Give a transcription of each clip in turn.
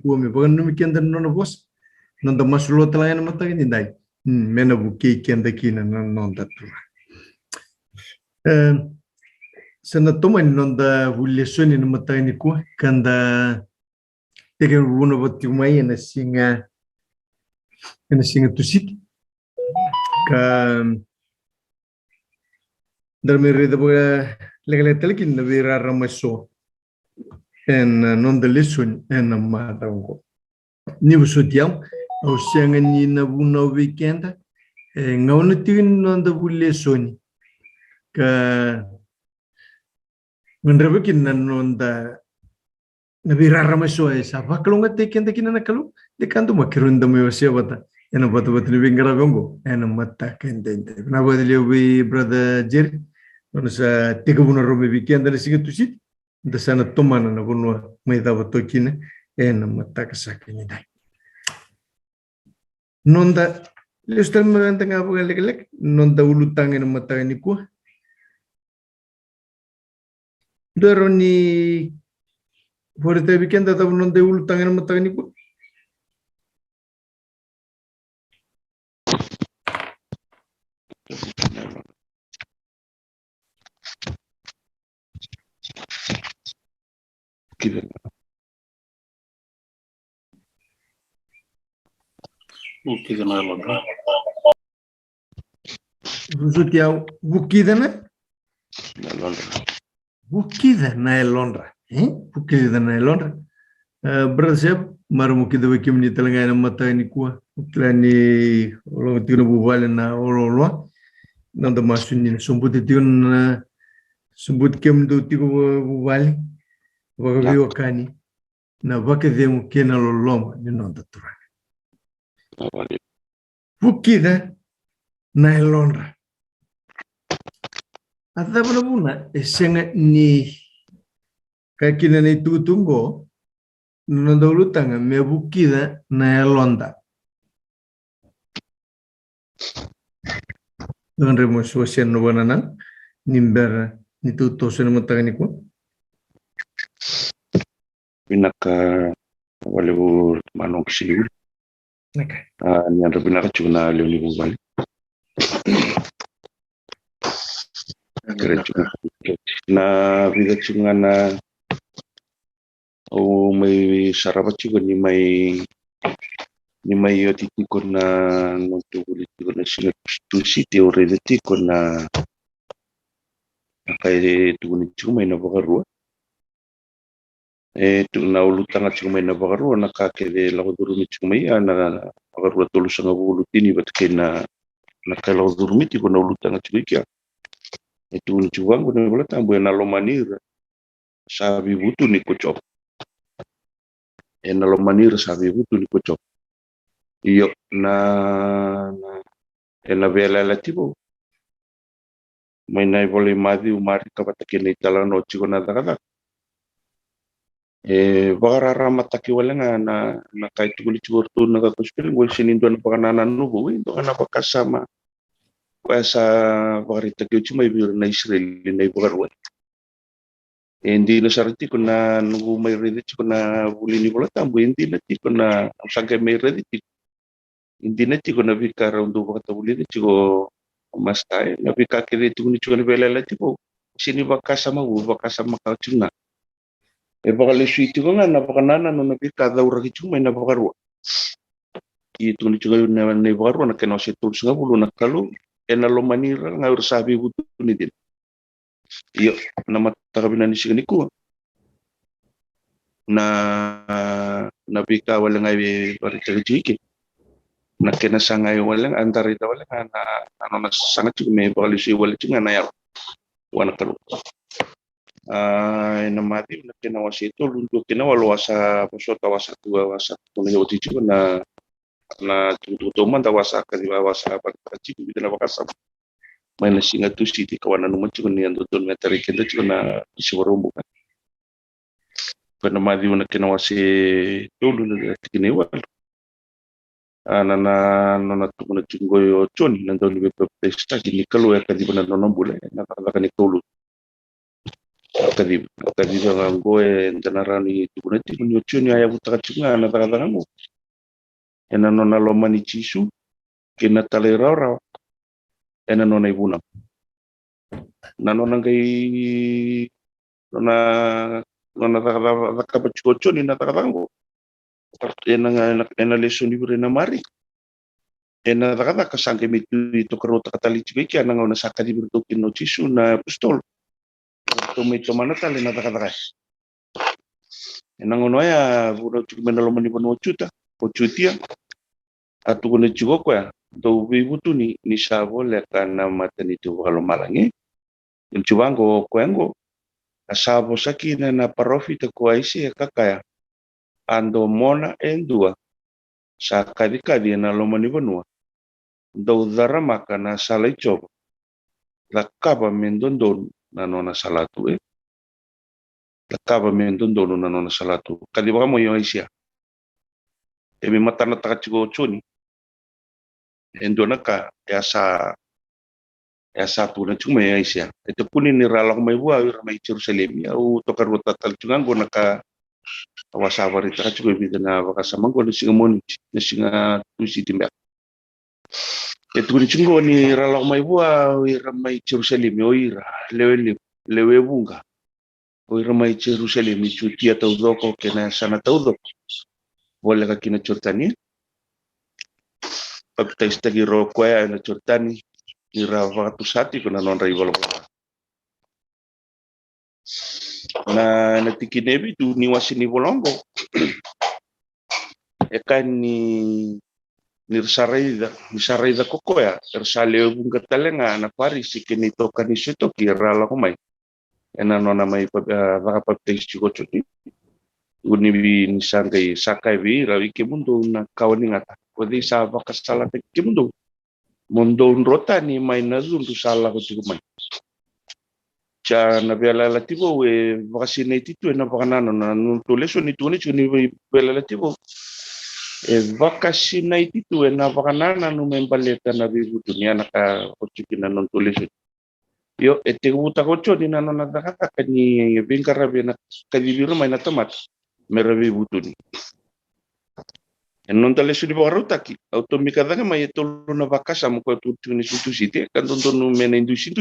kuami bagan numi kenda nona bos nonda masulo talayan mata ini dai mena buki kenda kina nonda tu sana toman nonda vulesoni mata ini ku kanda tegen runo bati umai na singa tusit ka darmere da boga legale telekin na vira ramaso en nonda lesun en mata ngo ni busotiam au sianga ni na buna weekend ngauna tin nonda vulesoni ka ngenrebekin na nonda na vira ramaso esa bakalonga teken tekina na kalu de kanto makirunda mo yosia bata ena bata bata ni bingara gongo ena mata kende na bada lewi brother Jerry nona sa tiga buna rome weekend na singa tusit da sana tomana na bunwa mai da batokina ena mata kasakini dai nonda lestal maganta nga bugalek nonda ulutang ena mata ni ku doroni Fuerte weekend atau nonde ulutang ena mata ni ku Rusutia bukidana bukidana elonra bukidana elonra brasep marmukida wekim ni talanga ena mata ni ku tlani lo tino bubale na ololwa nanda masuni sumbut tiun sumbut kem do tigo bubale wagabi wakani na vakademu kena loloma ni nanda turana bukida na elonra adabana buna esenga ni kakina ni tutungo nanda ulutanga me bukida na elonda dengan remoso sian no banana nimber ni tuto seno matani ko pinaka walebu manong siul okay ni anda pinaka chuna leuni bubali kira chuna na vida chunga na o may sarabat juga ni may yoti ko na no tulit ko na sila tu city already ko na kay tulit ko may nabakarua tu na ulutang at may nabakarua nakakede lako durumit ko may na nabakarua tulus ang ulutini bat kay na nakalaw durumit ko na ulutang at kaya tulit ko ang na wala tambo na lomanira sabi buto ni ko chop na lomanira sabi buto ni ko chop iyo na vela latibo may na boleh madi umari kapata kini talang no chiko na dakada bagarara mataki wala nga na kahit tulit siguro to nakakuspil wala sinindo na pakananan nubo ito ka napakasama kaya sa bagarita kyo may biro na Israel na ibagarwa hindi na sariti ko na nubo may redit ko na buli ni wala tambo hindi na tiko na sagay may redit hindi na tiko na bika raundo bakatabuli na tiko mas tayo na bika kiri tiko ni tiko na bela tiko sini baka sama kaucuna baka lesu tiko nga napakanana no na bika daw raki tiko may napakarwa itu ni tiko na napakarwa na kena setul nga bulu na kalu na lomanira nga ursabi buto ni din iyo na matakabinan ni siya ni kuha na bika wala nga barita jiki na kinasangay wala antari da wala na ano na sangat juga may bakalisyo wala juga na yaw wana kalu na mati na kinawasi ito lunto kinawalo sa pasota wasa tuwa wasa kung nyo juga na tututuman tawasa ka di ba wasa pagkachi bita na bakasam may nasinga tu city kawanan naman juga niyan doon na tarikin juga na isiwarumbo ka na mati na kinawasi tulo na kiniwal na tukuna chungoyo choni nando ni bepesta kini kalu ya kadi bana nono bule na kala kani tolu Kadi nganggo entanarani tukunati kunyochuni aya kutakachunga na takatakamu. Ena nona lomani chisu kina taleraura ena nona ibuna. Na nona ngai nona takapachukochoni na takatango. Ena leso libre na mari. Ena takataka sangke mitu itu kerota katalichiki ana ngona sakadi bertokin no chisu na pistol. Tomato manatale na takataka. Ena ngono ya buno chukmena lomani bono chuta. Ochutia atu kone chugoko ya to bibutu ni sabo leka na matani tu kalau malangi inchubango kwengo asabo sakina na parofita kwa isi kakaya ando mona endua sakadi na lomani bonua do daramaka na salaicho lakaba mendondon na nona salatu lakaba mendondon na nona salatu kadi baka mo yo isia emi matana takachigo choni endona ka asa puna chuma ya isia ito kunin ni rala kumay buwa may Jerusalem ya u tokarota talchungan go naka awasawari takachigo bida na bakasamang go singa moni na singa tusi timba ito kunin chungo ni rala kumay buwa may Jerusalem o ira lewe bunga o may Jerusalem ichutia taudoko kena sana taudoko wala ka kina chortani pagtaistagi ro kwaya na chortani ira vakatusati kuna nonra iwala na natikinebi tu ni wasini bolongo ni sarayda koko ya ersale bunga talenga na Paris kini toka ni sito kira la kumai ena nona mai vakapaptes chiko choti uni ni sakai vi rawi ke mundo na kawani ngata kodi sa vakasala ke mundo rota ni mai nazu tu sala ko mai cha na bela lativo vakasine titu na vakanano na nutoleso ni tuni chuni bela lativo vakasine titu na vakanana no membaleta na vivu dunia na ka kochikina nutoleso yo buta kocho ni na nona dakaka kani bingkara bena kadibiru mai na tomat meravi butuni non tale su di barutaki automika daga mai tolu na vakasa mo ko tuni sutu site kan tonton mena indusi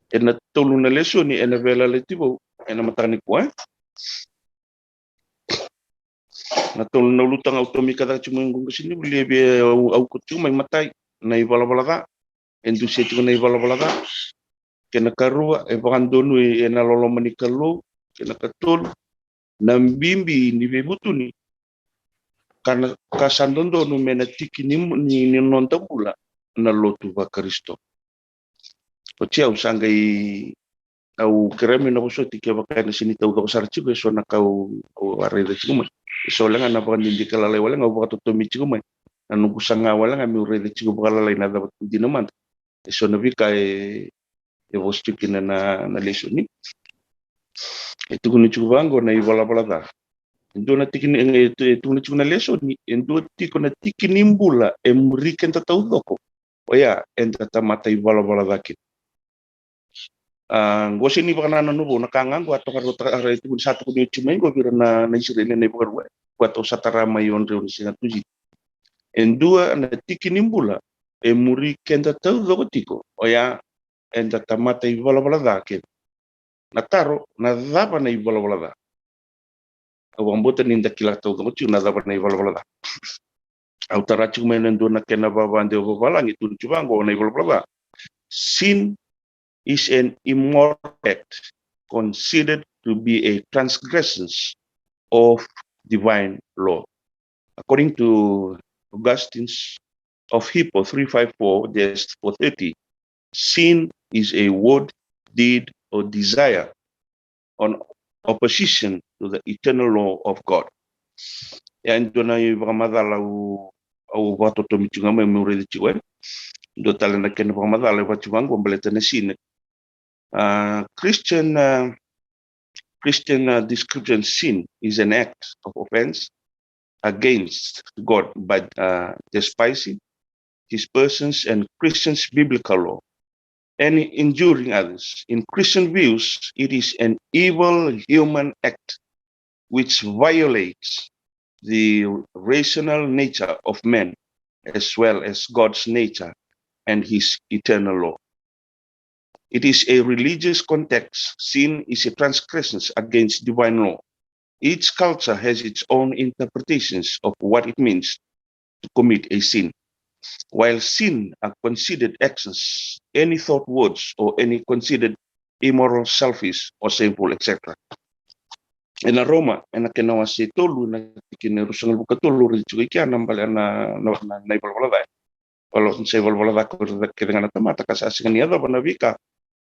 ena tolu na leso ni ena vela letivo ena matani ko na tolu na lutang automika daga cuma ngong sini beli be au ko cuma matai na ivala ga indusi cuma na ivala ga kena karua bandonu ena lolo manikalo kena katul nambimbi ni bebutuni karena kasandondo no mena tiki ni nonta bula na lotu va Kristo. Ocia usangai au keremi na kuso tiki bakana sini tau ko sarchi be so na kau areda chuma. So lenga na pakan dindi kala le wala ngau to mi chuma. Anu kusanga wala ngami ureda chiku bakala le na dapat dinaman. So na vika vostu na lesoni. Itu kunu chiku bango na iwala da. Endo na tikini tu na chuna leso ni endo tiko na tikini mbula emuriken tatau doko oya enta tamata iwala daki ngosi ni bakana nubo na kangang gua to karo itu satu kuni chumeng go bira na Israel na ibu gua to satara mayon reuni singa tuji endo na tikini mbula emuriken tatau doko tiko oya enta tamata iwala daki na taro na dapa na iwala da awang botan ninda kilatau ko tuna da na iwala au tarachu menen dona kena babande babalang itu chubango na iwala sin is an immoral act considered to be a transgression of divine law according to Augustine's of Hippo 354-430 sin is a word, deed or desire on opposition to the eternal law of God. Ya ndona ibamadala au vato to michunga mai mure de chiwe do talena ken bamadala vachuanga mbeleta na sine Christian description sin is an act of offense against God by despising his persons and Christians biblical law and injuring others. In Christian views, it is an evil human act which violates the rational nature of man as well as God's nature and his eternal law. It is a religious context. Sin is a transgression against divine law. Each culture has its own interpretations of what it means to commit a sin. While sin are considered actions, any thought, words, or any considered immoral, selfish, or sinful, etc. Ena Roma, ena kena wasi tolu, na kina rusangal buka tolu, rijuga iki anam bala na ibalwala dai. Kalau saya ibalwala da ko kedengan tamata kasasingan ni ada bana vika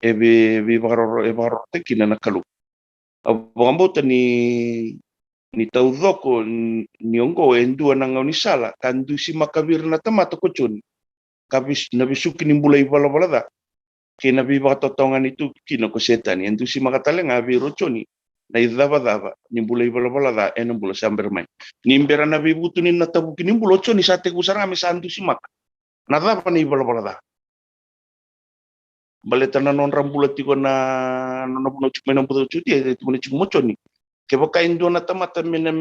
ebe baror te kina na kalu. Abangambota ni taudoko ni ongo endua na ngau ni sala kandu si makabir na tamata ko chun. Kabis nabisuki ni bulay bala da. Kina biba totongan itu kina ko setan endu si makatalenga bi rochoni. Na idaba ni bulay bala da enam bula sambermai. Nimbera na bibutu ni natabuki ni bulocho ni sate kusara mi sandu si mak. Na daba ni bala da. Baleta na non rambulati ko na no chukmena buto chuti itu ni chukmochoni. Keba kain do na tamata mena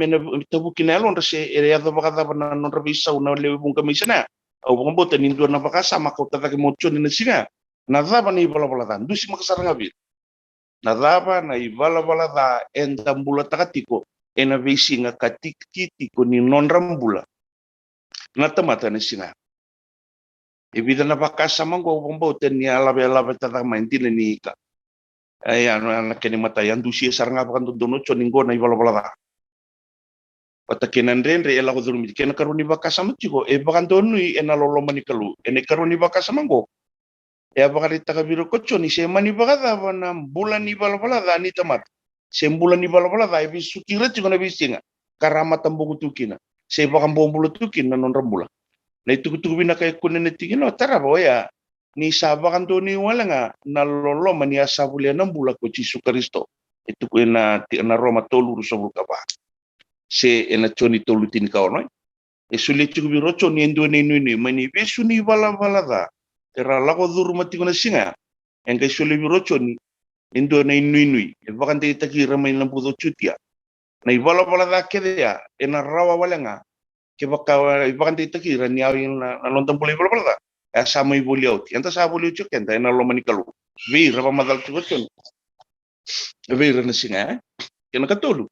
tabuki na lon rase area da baka na non rabisa una lewe bung kamisana. Au bung bota ni do na baka sama ko tata ke mochoni na singa. Na daba ni bala da. Ndu si makasara ngabir. Nadaba na ivala da endambula takatiko ena visi nga katikitiko ni non rambula na tamata na singa ibida na bakasa mango bombo ni alabe tata maintina ni ka ay na keni mata yandu si saranga bakan dono choningo na ivala da patakenan renre ela ko durmi ken karuni bakasa mutiko e bakan donu ena lolo manikalu ene karuni bakasa mango ya bakari takabiro kocho ni se mani bagada bana bulan ni bala ni tamat se bulan ni bala da ibi sukira chuna bisinga karama tambugu tukina se bakam bombulu tukina non rambula na itu bina kay kunen tingino tara boya ni sabakan to ni wala nga na lolo mani asabulia ng bula ko Jesu Kristo itu ko na Roma tolu rusobul ka ba se ena choni tolu tin ka no e sulit biro choni endo ni mani besu ni bala da Kera lago duru mati kuna singa, engkai suli birochoni, indo na inui, evakan te taki ramai lampu do chutia. Na ivala da kedea, ena rawa walenga, ke baka ivakan te taki rani awin na lontan pula ivala da. Sama ibu liaut, enta sa boliau chuk enta ena lomani kalu. Vi raba madal chukochon. Vi rana singa, kena katolu.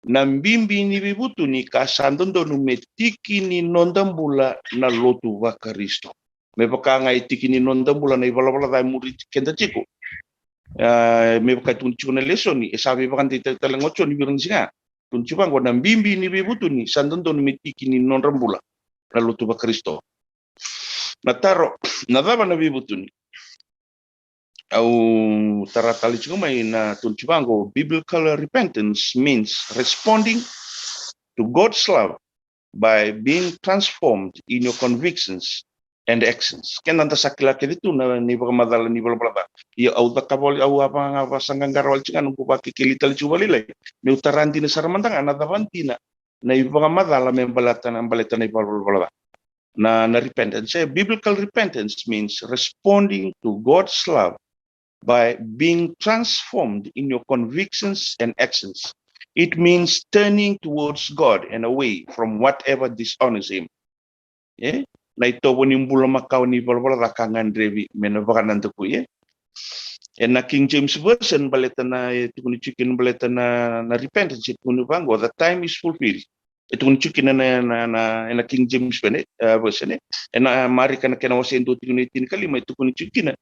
Nambimbi ni bibutu ni kasandondo numetiki ni nondambula na lotu wa Kristo. Me baka ngai tikini nonda bulan na ivala da muri kenda chiko me baka tunchu na lesoni sabi baka tita talangocho ni birang singa tunchu bang wana bimbi ni bibutu ni sandondo ni tikini non rambula na lutu ba Kristo nataro nadaba na bibutu ni au taratali chiko mai na tunchu bango biblical repentance means responding to God's love by being transformed in your convictions and actions. Ken nanta sakila keditu na ni bakamadala ni balabala. Ia au takabol au apa nga sanggang garwal cingan ko baki kilital chubalilay. Me utarandi na saramandang anadavantina na ibakamadala me balatan ang balatan na balabala. Na repentance. Biblical repentance means responding to God's love by being transformed in your convictions and actions. It means turning towards God and away from whatever dishonors him. Yeah? Na ito po nimbula makaw ni balbala rakangan revi menavakan ko ye. And na King James Version baleta na ito kung chicken baleta na repentance ito kung bango the time is fulfilled. Ito kung chicken na King James Version and na mari ka na kinawas ito kung itin kalima ito kung chicken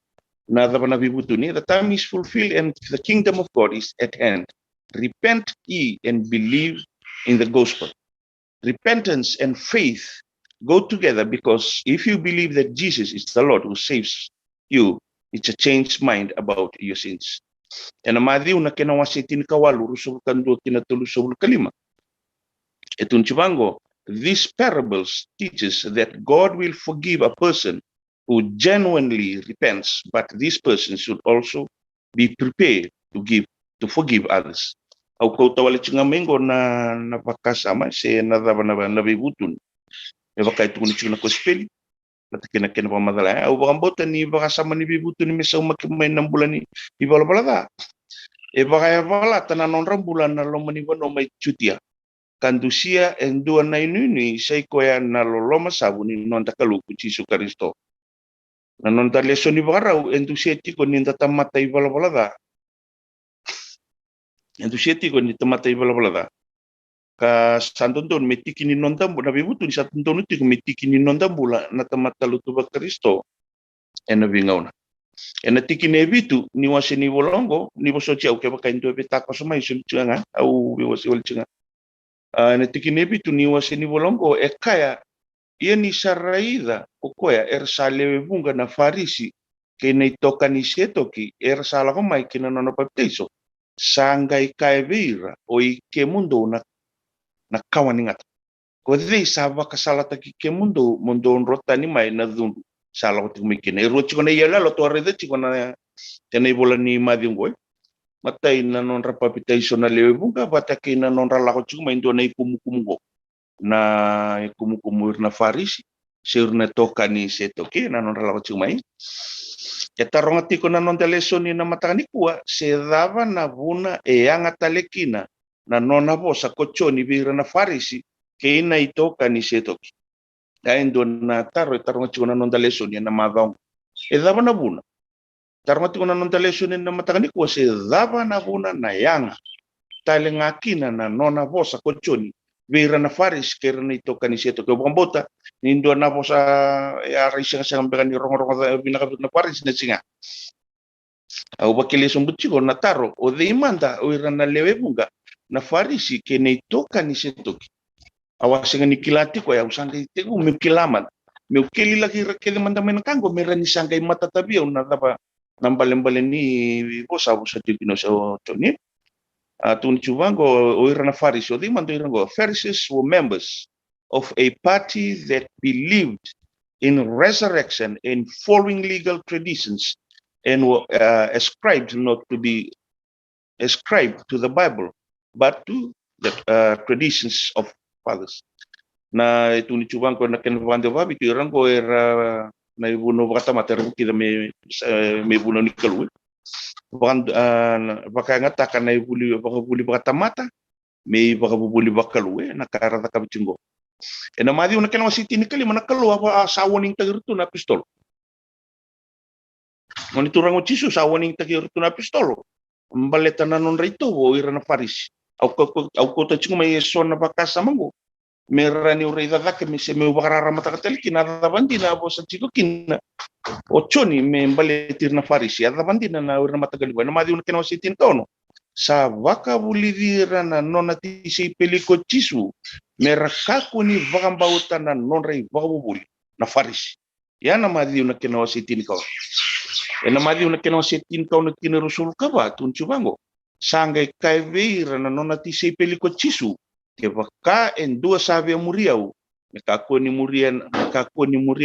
na dapat na bibuto ni the time is fulfilled and the kingdom of God is at hand. Repent ye and believe in the gospel. Repentance and faith go together because if you believe that Jesus is the Lord who saves you, it's a changed mind about your sins. And amadiu na kinawasitin kawalu rusul kandu kinatulu sul kalima. Etun chibango, these parables teaches that God will forgive a person who genuinely repents, but this person should also be prepared to forgive others. Au kau tawali cingamengo na pakasama se na bibutun. Eva kai tu ni chuna kospeli Natakina pamadala. Au bakambota ni bakasama ni bibutu ni mesa umakimay 6 bulan ni ibala-bala. E bakaya tanan bulan na lomani no may chutia. Kandusia endua na inuni say koya na loloma sabu ni nonta kaluku Jisu Kristo. Na nonta leso ni bakarau endusieti ko ninta tamata ibala-bala. Endusieti ko ninta tamata ibala-bala. Ka santonton metiki ni nonta na bibutu ni santonton itu metiki ni nonta bula na tamata lutuba Kristo. Ena bingauna. Ena tiki ne bitu ni wase ni bolongo ni bosochi au ke bakain do betako sama isul changa au wase wal changa. Ena tiki ne bitu ni wase ni bolongo kaya ia ni saraida kokoya salewe bunga na farisi ke nei toka ni setoki sala ko mai kina no baptizo sangai kai vira o ke mundo na kawaningat ko dei saba kasala taki ke mundo rota ni mai na dundu sala ko mikine rochi ko na yala lo torre de chikona tenai bola ni madingo matai na non rapapitizo na lewe bunga bataki na non rala ko chuma indo na ikumukumu na ikumukumur na farisi seur na toka ni setoki na non rala ko chuma tarongati ko na non teleso ni na matani kuwa se dava na vuna anga talekina na nona bosa kochoni vira na farisi ke ina itoka ni setoki endo na tarongati ko na non teleso ni na madong dava na vuna tarongati ko na non teleso ni na matani kuwa se dava na vuna na yanga talengakina na nona bosa kochoni vira na faris ke na itoka ni setoki bambota nindo na bosa arisa sa ngambeka ni rongo binaka na faris na singa au bakile sombutiko na taro o de imanda o ira na lewe bunga na farisi ke na itoka ni setoki awasinga ni kilati ko ya usanga itego me kilaman me ukeli lagi rakele manda men kango mera ni sanga matatabia una daba nambale ni bosa dipino so toni tun chuvango o ira na farisi o de imanda irango Pharisees were members of a party that believed in resurrection and following legal traditions and were ascribed not to be ascribed to the Bible but to the traditions of fathers. Na itu ni chubang ko na kenwande babi tirang ko era na ibuno bata mater kita me buno ni kalu. Baka ngata kana ibuli bata mata me baka buli bakalu na karata kabichingo. Ena madi una kenwa siti ni kali mana kalu apa sawoning tagirtu na pistol. Ngoni turang o Jisu sawoning tagirtu na pistolo. Mbaleta na non rito o ira na faris. Au ko ta chingo mai sona bakasa mango. Merani ura ida dake me se me ubarara mata kateli kina da bandina bo sa chico kina. O choni me mbaletir na faris ya da bandina na ura mata gali. Na madi una kenwa siti tono. Sa vaka bulidira na nona tisi peliko Jisu merakaku ni vakambauta na nonrei vakabubuli na faris ya na madi una kenwa siti kau ena madi una kenwa siti kau na kina rusul kaba tunchu bango sangai kaivira na nona tisi peliko Jisu ke vaka en dua sabe muriau mekaku ni muria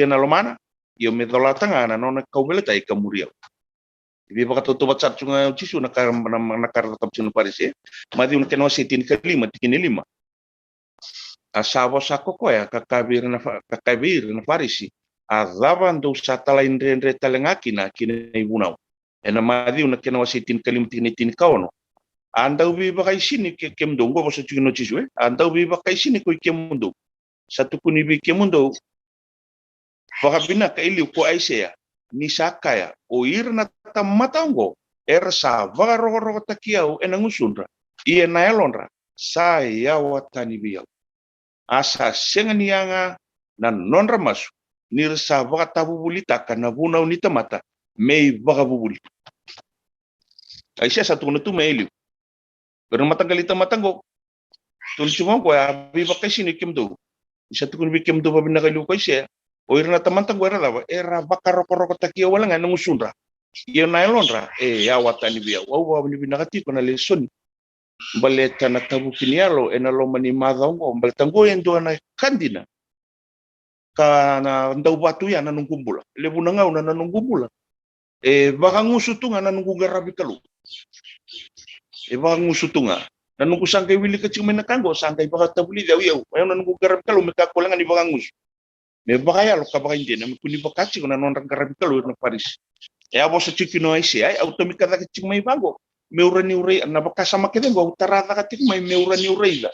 na lomana yo me dolatanga na nona kau beleta ka muriau. Ibi baka toto bacat sunga Jisu nakar tetap sunu Paris madi un kenwa sitin kelima tikini 5 asawa sako ko ya kakabir na Farisi azaban do satala indre talengaki na kini ibunau ena madi un kenwa sitin kelim tin kaono anda ubi baka isini ke kemdongo bosa chino Jisu anda ubi baka isini ko kemundo satu pun ibi kemundo baka bina kaili ko aisea ni sakaya o irna tamatango sa vagarogo takiau enangusundra ia na elonra sa ya watani biau asa sengenianga na nonra masu nirsa vagatabubulita kana buna unita mata mei vagabubuli aisha satu nutu meiliu pero matanggalita matango tun cuma ko ya bi bakasi ni kimdo satu kun bi kimdo babina kalu ko sia o irna tamantang era bakaroko takiau wala nga nangusundra ia na elonra ya watani biau wa ni binakati kona leson baleta na tabu kinialo ena lo mani madongo baltango endo na kandina kana ndau batu ya nanungumbula lebuna ngau na nanungumbula baka ngusutunga nanungu garabi kalu baka ngusutunga nanungu sangkai wili kecil mena kango sangkai baka tabuli dia ayo nanungu garabi kalu meka kolangan di baka ngus Me bakaya lo kabaka indi na kuni bakachi kuna non rangarabi kalu na Paris. Ya bo sa chiki no isi ay automika da kaching may bago. Me urani uray na bakasa makede go utarata katik may me urani uray la.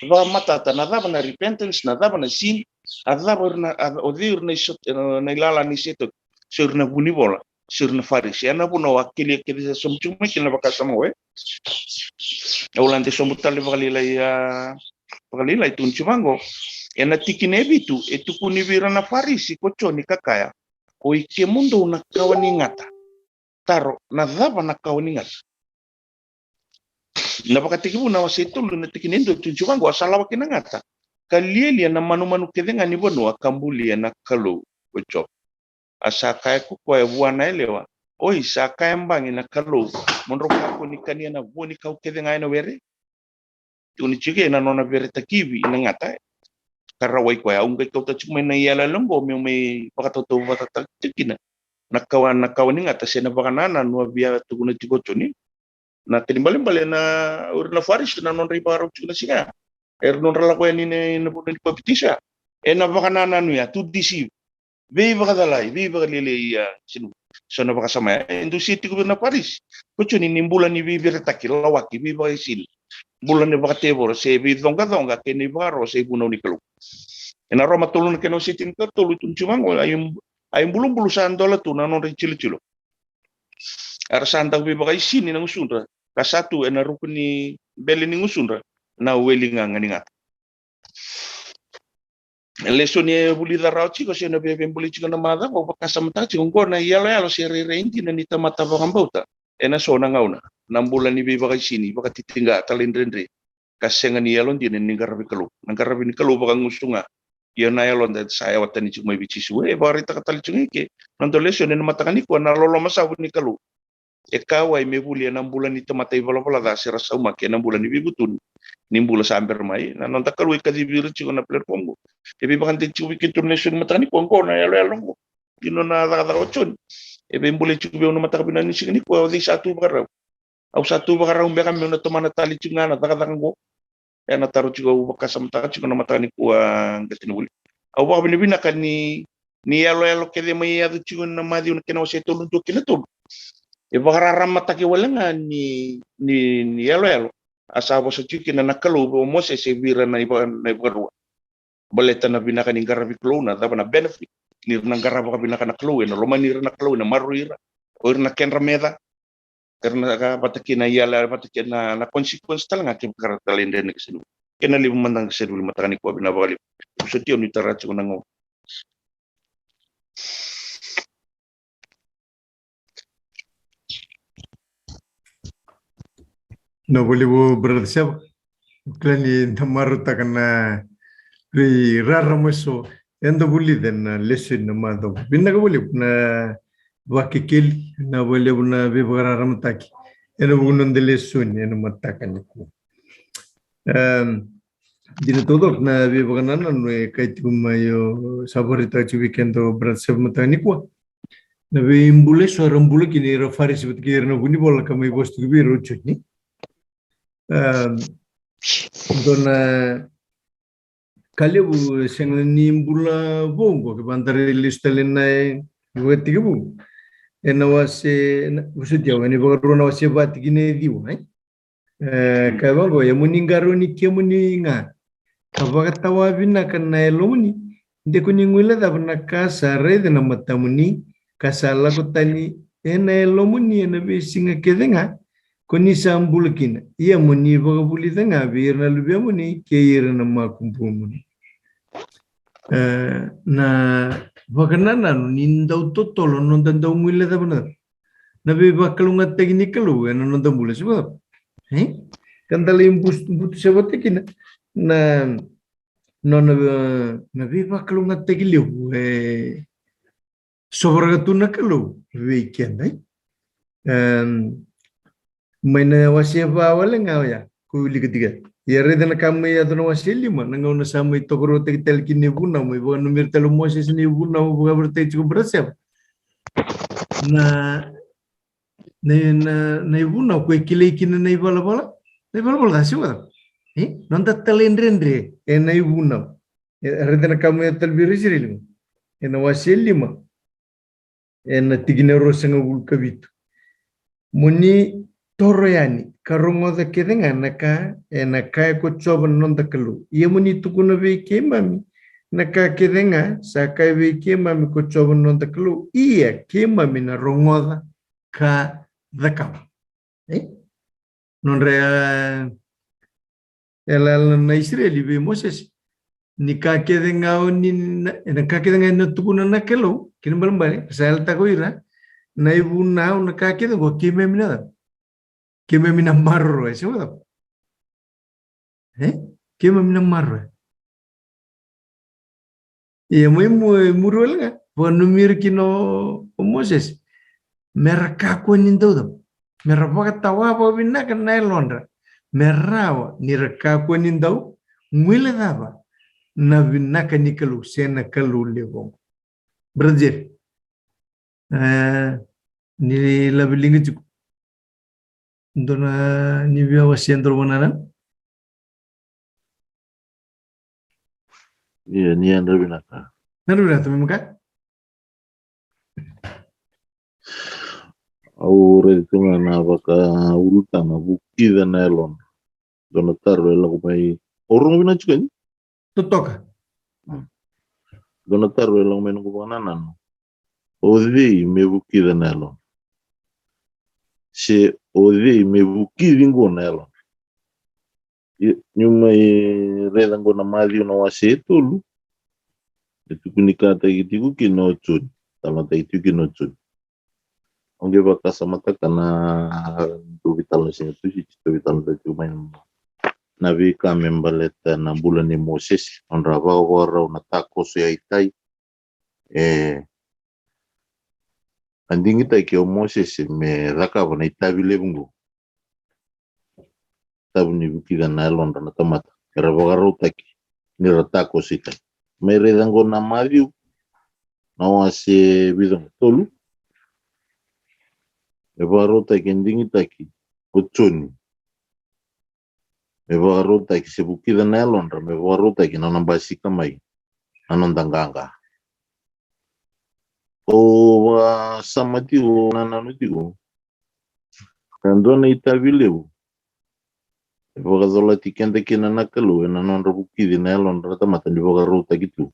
Va mata ta na daba na repentance na daba na sin adaba na odir na isot na ilala ni seto sur na buni bola sur na Paris. Ya na buno wakili kede sa sumchumi kila bakasa mo Ulante somutale vakalila itu nchumango ena tikinebi tu etu kunivira na Farisi kochoni kakaya o ike mundo na kawani ngata taro na dhaba na kawani ngata na pakatikibu na wasetulu na tikinendo tu nchumango asala wakina ngata kalieli na manu kedenga ni bono akambuli na kalu kocho asakaya kukwa buana elewa oi sakaya mbangi na kalu monro kako nikania na boni kau kedenga ina were tuni chige na nona vere takivi ina ngata karawai kwa unga kau ta chuma na yala longo me pakatoto batata tikina na kawan ngata sena bakanana no bia tuguna tigochoni na tinimbale na urna faris na non ribaro chuna siga non rala kwa ni na bulan papitisha ena bakanana no ya tu disi be bakadalai be bakalele ya sinu sana bakasama endo city ko na Paris kochoni nimbula ni bibir takila waki biba isil bulan ni bakatebor se bi donga ke ni baro se buno ni kalu ena roma tolun ke no sitin ka tolu tun cumang ayum bulu sandola tu na non cilo ar santa bi bakai sini na ngusundra kasatu ena rukuni beli ni ngusundra na welinga nganingat lesoni buli darau chiko se na be buli chiko na mada ko pakasamta chiko ngona yalo se reinti na ni tamata bakambauta ena sona ngauna nambulan ni be bakai sini bakatitinga talindrendre kasenga ni yalon di ni garabi ni kalu baka ngusunga ya na yalon da saya watani chuma bichi suwe barita katali chungi ke nando lesson ni matakani ko na lolo masabu ni kalu e kawai me buli na bulan ni tamata ivala da sira sauma ke na bulan ni bibutun ni bula samber mai na nonta kalu ikadibir chiko na platform e be bakan tichu wikitun lesson matakani ko na yalo ino na da ochon e be buli chubi no matakabina ni signi ko di satu barau au satu barau be kami na tomana tali chungana go ya na taruh juga ubah mata juga na mata ni kuang ketinuli au ba binibina kan ni yalo kede mai adu juga na madi un kena wase tolun to kena tol e bagara mata ke walenga ni yalo asa bo so chiki na nakalu bo mo se vira na iba baleta na binaka ni garabi klona da na benefit ni na garaba binaka na klona no lomanira na klona maruira o na kenra meda karena patakina yala patakina na consequence talaga ke karatalende nek sinu kena libu mandang sedu lima takani ko binabali usutio ni taratsu nango no boleh bersiap klani namaru takana ri raramoso endo boleh dan lesson nama do binnaga boleh na wakikil na boleh na bebararam taki eno bugun de lesson eno matakani ko dina todo na bebaganana no kait kumayo saborita chubikendo bersiap matani ko na be imbule so rambule kini ra faris betkir no buni bola kamay bostu biro chutni dona kalebu sengni imbula bongo ke bandare listalena wetigu ena wase usudia wani bagaruna wase batigine diu ai kabango ya muningaro ni kemuninga kabagatawa bina kana elomuni ndekuni ngwila da bana kasa rede na matamuni kasala kutani ena elomuni ena besinga kedenga koni sambulkina iya muni bagabuli denga birna lubya muni keyirna makumpumuni na baganana nindau totolo nondandau ngwila da bana na be bakalunga teknikalu ena nondambule sebab kandali butu sebatikina na na viva kalunga tegiliu sobragatuna kalu weekend maina wasia bawale ngawya kuili ketiga ya redana kami ya dona wasia lima nangau na sama itokoro tegitel kini buna mo ibo numir telu moses ni buna mo buga bertei cukup bersiap na ibuna ko kile kina na ibala bala dasiwa nonta talendrendre na ibuna Redana kamu ya talbiri sirili. Ena wasilima. Ena tigina rosanga ulkabitu. Muni toro yani karongo da kedenga naka kaya ko choba nonda kalu. Ia muni tukuna be mami. Naka kedenga sakai be mami ko choba nonda kalu. Ia mami na rongoda ka dakam. Non rea ela na Israeli be Moses. Ni ka kedenga ni na ka kedenga na tukuna na kalu. Kini balambale sal takoira. Na ibu na ka kedenga mami na. Keme mina marro ese wala. Keme mina marro. Iya muy murul nga. Ponu mir kino Moses. Meraka ko nindodo. Merapa tawa pa bina kan na Londra. Merawa ni raka ko nindo ngwile daba. Na bina ka nikalu sena kalu lebo. Brazil. Ni labilingi cukup. Dona ni biya wasentro banana. Iya, ni anda binaka. Naru na tumi maka? Aure itu mana baka urutan buki dan nylon. Dona taruh lagu mai. Orang bina juga ni. Tutoka. Dona taruh lagu mai nunggu bananan. Odi me buki dan nylon. Se odi me buki ringo nylon. Nyuma redang gona mali na wase tulu. Itu kunikata gitu kino chun. Talanta itu kino chun. Onge baka samata kana do vital sing tu si vital da main na vi ka membaleta na bulan ni Moses on rava wara na tako so itai andingi tai ke Moses me raka bona itabi lebungu tabu ni bukida na londa na tamata rava rota ki ni ratako sita me redango na mariu na wase bidon tolu Evarota kendingi taki kuchuni. Evarota ki sebukida na Londra, evarota ki nanambasika mai nanondanganga. O samati o nananuti o. Kandona itabileu. Evagazola tikenda kina nakalu nanondra bukidi na Londra tamata ni vagarota gitu.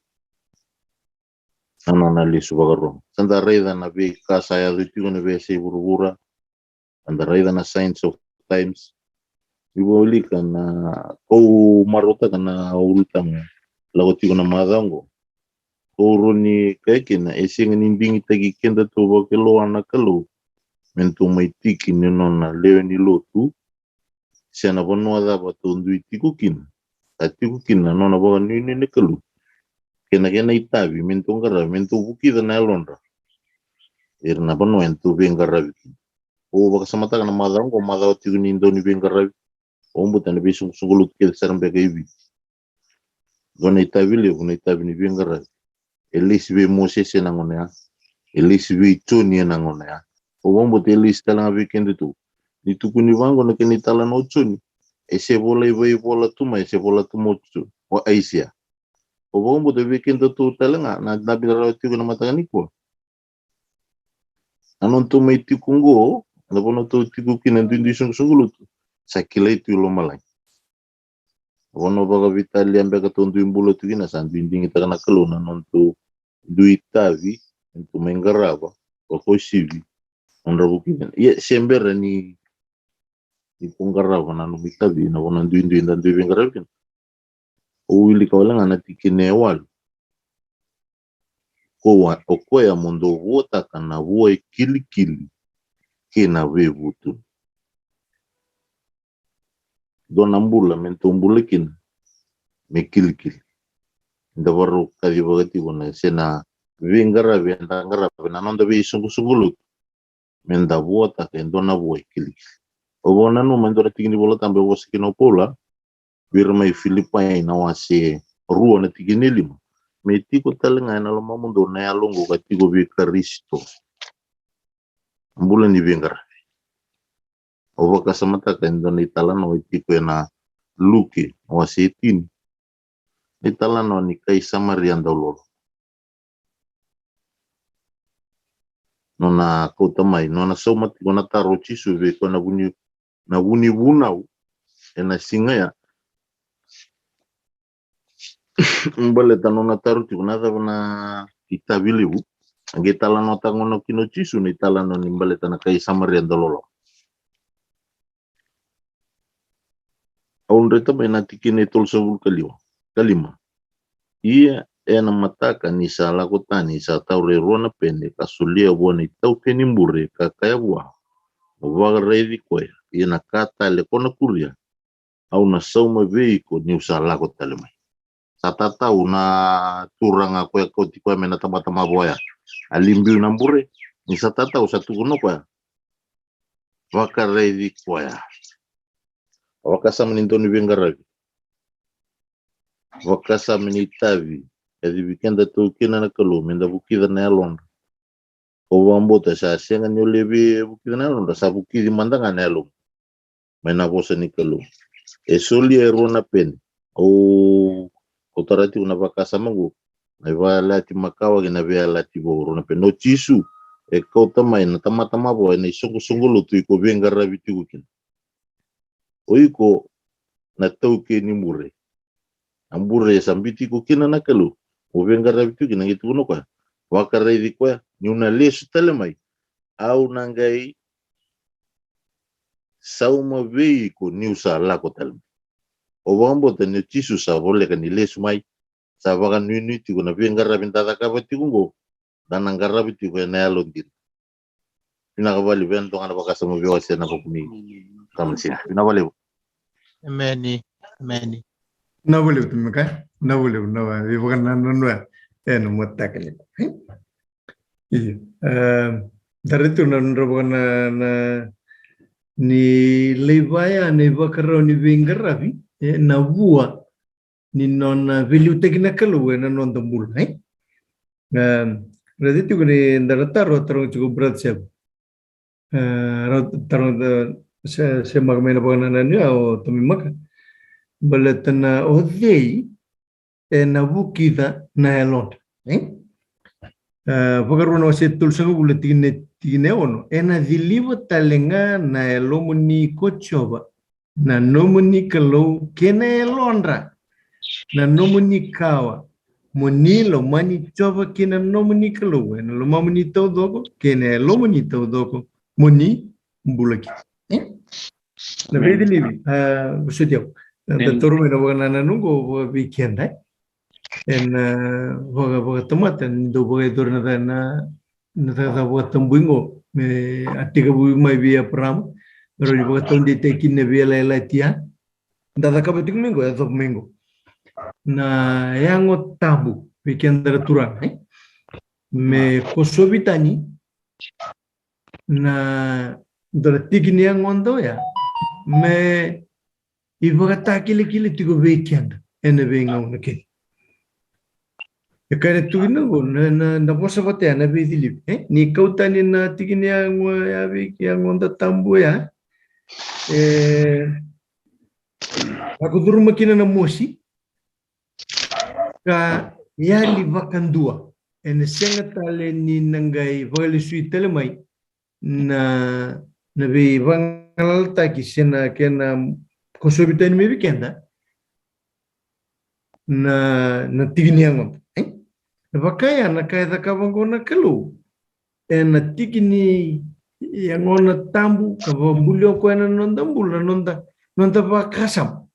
Ananalisu vagarom. Sanda reida na be kasa ya dutigo na be se burubura. Anda raida na Science of Times iboli kana o marota kana ultang lagoti na madango oro ni kekena esing nimbingi tagi kenda to bakelo anakalo mento maitiki ni nona leo ni lotu siana bono ada batundu itikukin atikukin na nona boga ni kalu kena itabi mento ngara mento buki da na Londra irna bono entu bengara o baka samata kana madang ko madaw tiguni indoni bengara o mbuta na bisung sungulut ke saram bega ibi dona itabile una itabini bengara elis be Moses nangonea elis be choni nangonea o mbuta elis tala weekend tu nitukuni wango na kenitala no choni ese bola ibola tuma ese bola tumochu o Asia o mbuta weekend tu tala na nabira tiguna matagani ko anon tu mai tikungo na bono to tikukin ndindi sungulut sakila itu lo malai wono baga vitali ambe ka tondu imbulo tukina sandinding ita kana kalona nontu duitavi entu mengaraba o kosivi onra bukina ye sembera ni ipungaraba na numitavi na wono ndu ndu bengarabin o wili kawala ngana tikine wal o koya mondo wota kana woe kilikili kena webutu dona mbula mentumbulekin mekilkil ndabaru kadi bagati bona sena vingara vendangara benanonda be sungulut menda bota ke dona boy kilkil o bona no mendora tigini bola tambe woskino pola birma Filipina na wase ruo na tigini lima metiko talenga na lo mamundo na yalongo katigo be Kristo mbula ni vingara Ovaka samata ka ndona itala no itiko na luki wasitini Itala no ni kai samarian dolor. Nona kota mai, nona somat kona taro chisu ve kona wuni wunau ena singa ya. Mbale tanona taro ti kona na kita biliu. Angge tala no tangono kino chisu ni tala no ni mbale tana kai samarian dolor. Aun reta mai nanti kini tol sebul kalima. Ia ena mataka ni sa lakotani sa taure ruana pende kasulia buana itau penimbure kakaya buah. Waga reidi koe ina kata le kona kuria au na sauma veiko ni usa lakotale mai. Sata tau na turanga koe koti koe mena tama boya. Alimbiu nambure ni sata tau satu kuno koe. Waka reidi koe. Wakasa menintoni vengaravi. Wakasa menitavi. Jadi weekend tu kina na kalu menda bukida na elon. O wambota sa senga nyo lebi bukida na elon. Sa bukidi mandanga na elon. May nabosa ni kalu. E soli erona pen. O kotarati una wakasa mangu. May lati makawa gina vea lati bo rona pen. No chisu. E kau tamay na tama bo. Na isongo lutu iko vengaravi tigukin. Oiko na tauke ni mure. Ambure sambiti ko kina na kalu. O vengaravi tigukin nang itu kuno kwa. Wakarai di kwa. Nyuna lesu tale mai. Au nangai. Sauma vei ko niusa lako tale. O wambo ta ni chisu sa vole ka ni lesu mai. Sa waka nui tigo na vengaravi tataka tigungo. Dan nangaravi tigo na alon diri. Pinakabali vento nga napakasa mo viwa siya na kukumi. Kamansin. Pinakabali. Many. Na boleh tu mereka, na boleh, na bukan na muat kali. Iya. Dari itu na bukan na ni lebaya ni bakar ni vengar avi na buat ni non value teknik kalau na non tembul. Berarti itu ni dari taruh cukup berat siap. Taruh saya makan bukan na ni atau temi makan. Balatana odei na bukida na elon. Pagarono se tulsangu bulatine ono. Ena diliva talenga na elomuni kochoba. Na nomuni kalau kena elonra. Na nomuni kawa. Monilo mani choba kena nomuni kalau. Na lomamuni tau doko. Kena elomuni tau doko. Moni bulaki. Na vedi livi. Sudiau. Turun na bukan na nunggu weekend en boga tomatan do boga turun na boga tambungo me atika bu mai via pram pero boga tondi tekin na via la tia da kabetik minggu atau minggu na yang tabu weekend turun me kosobitani na dortikin yang ondo ya me ibaga takile tigo weekend ene venga unake ekare tugino na bosa bote na bedili ni kautani na tigini yang ya wiki yang onda tambu ya aku turun makina na mosi ka yali vakandua ene senga tale ni nangai vale suitele mai na be vangal taki sena kena kosobitan me weekenda na tigini yang bakaya na kaya kabango na kalu na tigini yang ona tambu kabambulyo ko na nondambul na nonda bakasam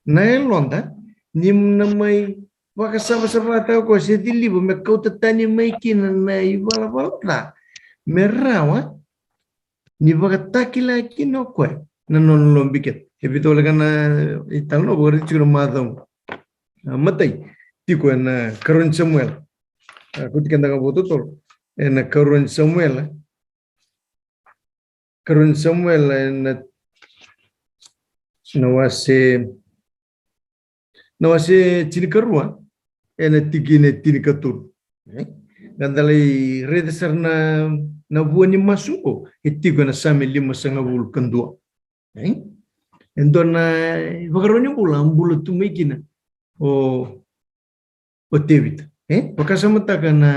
na elonda nim na may bakasam sa bata ko si dilibo me kautatani may kin na ibala merawa ni bakatakila kino ko na non lombiket Evito le kana italo bori chuno madam. Matai tiko na Karon Samuel. Aku tikanda ka boto tol. Na Karon Samuel. Karon Samuel na nawase chinikarua na tigine tinikatur. Gandalay redesar na buwan ni masuko itiko na sami 5 kandua. Ento na bakaronya pulang bulat tu mekina o David. Pagkasamata ka na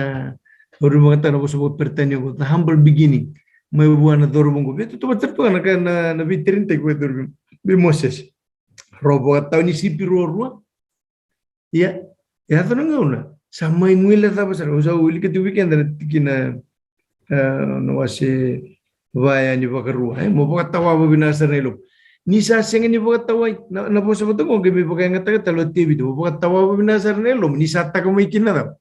orang mengatakan apa sebut pertanyaan the humble beginning. May buwan na dorong ko. Ito tumatar pa na vitrin tayo ko dorong. Bi Moses. Robo at taon ni Sipiro Rua. Ya to nga una. Sama imuila tapos sa uli ka tu weekend na tikina no wasi vaya ni bakarua. Mo pakatawa mo binasa na ilo. Ni sa senga ni pakatawa na po sa bato ko gibi pakay nga taga talo TV do. Pakatawa mo binasa na ilo. Ni sa ta ko may kinara.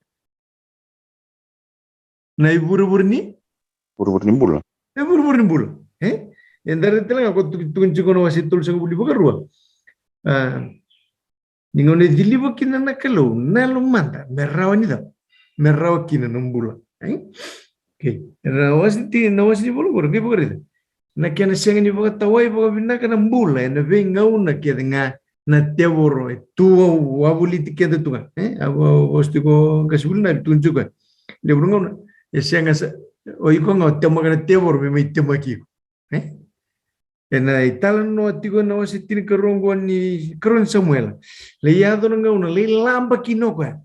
Na iburu-buru ni? Buru-buru nimbul. Buru-buru nimbul. Yang dari telang aku tunjuk kono wasi tul sang buli bakarua. Ningon dili bakina na kalau na lumanda merraw ni da. Merraw kina numbula. Okay. Na wasi ni bulu buru gitu buru. Na kena siang ni bakat tawai bakat bina kana mbula na vengau na kia denga na teworo tua wabuli tiket tu kan. Aku wasti ko kasbul na tunjuk kan. Dia burung siang asa oiko nga tema kana teworo me tema kiko. Na italan no tigo na wasi tin karongo ni karon Samuel. Le yado nga una le lamba kino ka.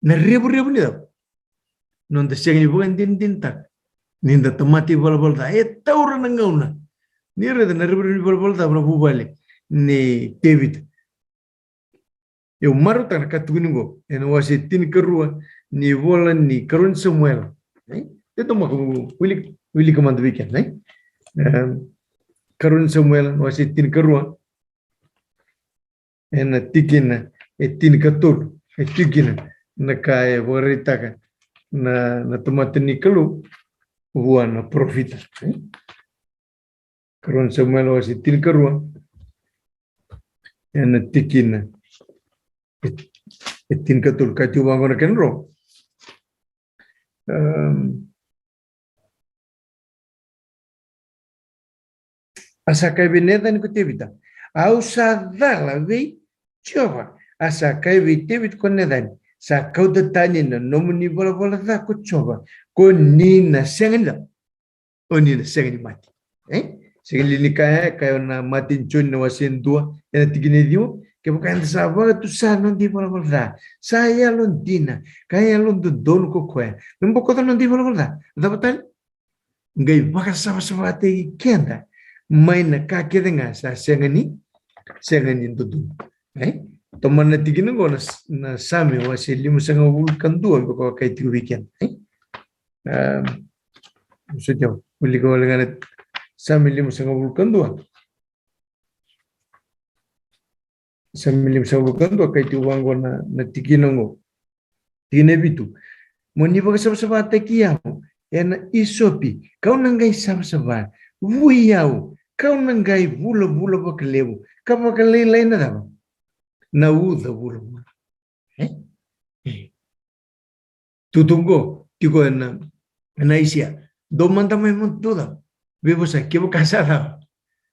Na rebu ni da. Non da siang ni bukan din tak. Ninda tomati bal da taura nga una. Ni re na rebu bal da bra bubale ni David. Eu maru tan katugungo en wasi tin karua ni bola ni karon Samuel. Itu mah Willy command weekend, karon Samuel wasi tin karua en tikin tin katul tikin na kaya borita ka na tomaten ni kalu buana profita. Karon Samuel wasi tin karua en tikin tin katul kacu bangun kenro. Asa kai beneda ni kutevita. Au sa dala vei chova. Asa kai vei tevit konedan. Sa kau detanya na nomuni bola da ko chova. Ko ni na sengenda. O ni na sengendi mati. Sengendi ni kaya na mati chun na wasin dua. Ena tigine dio. Que bukan sahabat tu sa non di bola da. Saya londina. Kaya londo don ko koe. Numbo ko non di bola da. Dapat ngai baka sama te kenda. Main na kake denga sa sengani tutu. Teman na tigina ko na sami wasi limu sanga vulkan dua ko kai tigu weekend. Maksudnya uli ko lengan sami limu sanga vulkan dua. Sami limu sanga vulkan dua kai tigu wango na tigina ngo. Tigina bitu. Moni baka sama te kiau. Ena isopi. Kau nangai sama Wuyau, kau nangai bula bakalebu, kau bakale lain ada apa? Na uda bula. Tutunggo, tigo na isia. Do manda mai montuda. Bebo sa kibo kasada.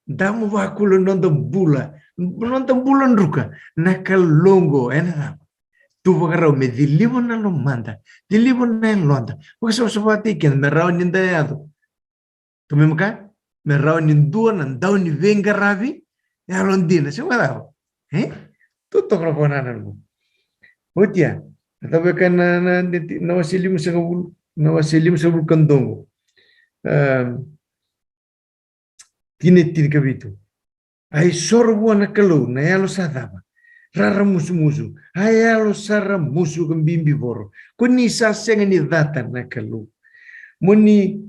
Damu bakulo nonton bulan ruka. Nakalongo ena. Tu bagarau me dilibo na lo manda. Dilibo na londa. Wasa sabati ken merau ninda yado. Tu memka? Merau nindua nandau ni venga ravi ya londina se wala tutto proponan algo otia tabe kan na wasilim sa kandongo tine kabitu ai sorbo na kalau na yalo sadaba rara musu ayalo sara musu kambimbi boro kuni sa senga ni data na kalau muni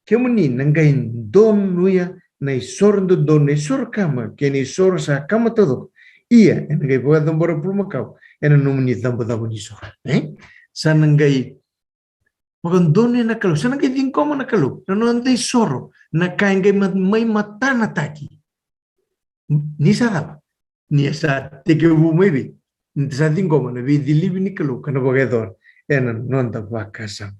Kemuni nangai don nuya na isor do don na isor kama keni isor sa kama todo iya nangai buat dombor pulma kau ena numuni dambo ni isor sa nangai bukan don na kalau sa nangai dingkoma na kalau na nangai isor na kaingai mai mata na taki ni sa daba ni sa teke bu maybe sa dingkoma na vi dilibi ni kalau kana bogador ena nonta bakasa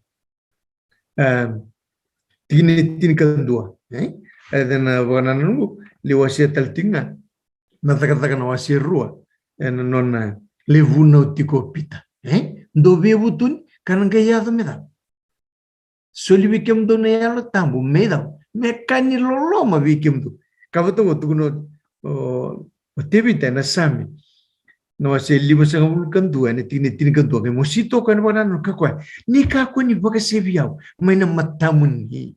tin kedua, dan bukan nunggu liwasi taltinga, kata wasi rua, nona levuna tiko pita, do bebutun karena gaya tu meda, soli bikem do ne yalo tambu meda, mekani lolo ma bikem tu, kau tu kuno Tevita na sami. No ase libo sa ngulkan dua ne tini kan dua ke mosito kan wana no kakwa. Ni kakwa ni baka seviau. May na matamun ni.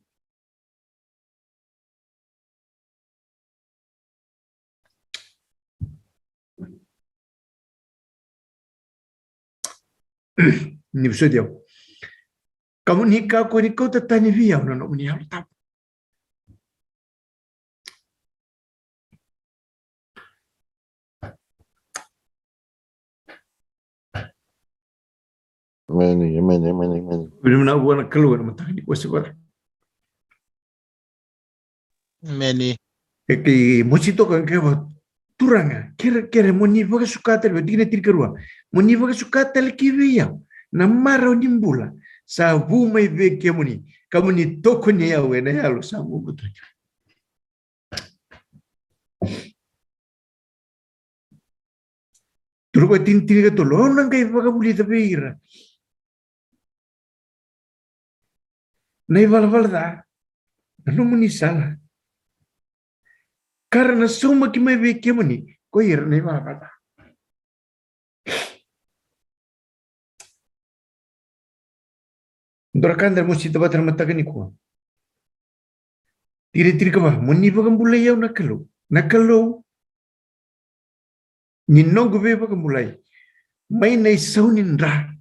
Ni biso dia. Kamu ni kakwa ni kau tatani viau no ni halu tap. Amen. Belum nak buat keluar mata ni kuasa kuat. Many. Eki mosito kan ke turanga. Kira moni baka sukata le dine tirkerua. Moni baka sukata le kiviau. Na maro nimbula. Sa vuma i ve kemuni. Kamu ni toko ni ya we na yalo sa mu betul. Turu ko tin ka to lo nang kai baka buli ta beira. Nai vala da. Ano muni sala. Karena suma ki mai ve kemuni. Ko ira nai vala. Dorakan dar mosito batar mata ni ko. Tiri ka ba muni baka bulai yau nakalo. Ninong gube baka mulai. May na isaunin ra.